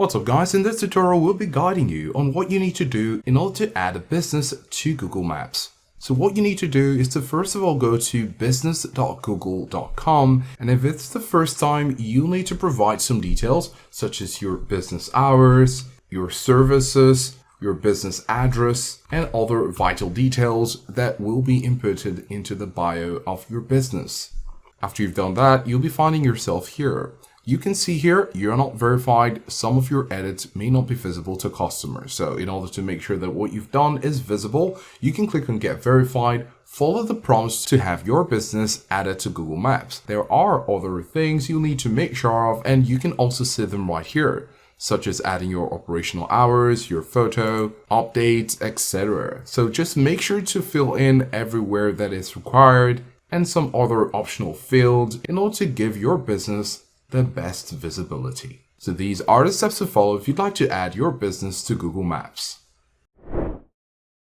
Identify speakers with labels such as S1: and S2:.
S1: What's up guys, in this tutorial we'll be guiding you on what you need to do in order to add a business to Google Maps. So what you need to do is to first of all go to business.google.com, and if it's the first time, you'll need to provide some details such as your business hours, your services, your business address, and other vital details that will be inputted into the bio of your business. After you've done that, you'll be finding yourself here. You can see here, you're not verified. Some of your edits may not be visible to customers. So in order to make sure that what you've done is visible, you can click on Get Verified, follow the prompts to have your business added to Google Maps. There are other things you'll need to make sure of, and you can also see them right here, such as adding your operational hours, your photo, updates, etc. So just make sure to fill in everywhere that is required and some other optional fields in order to give your business the best visibility. So these are the steps to follow if you'd like to add your business to Google Maps.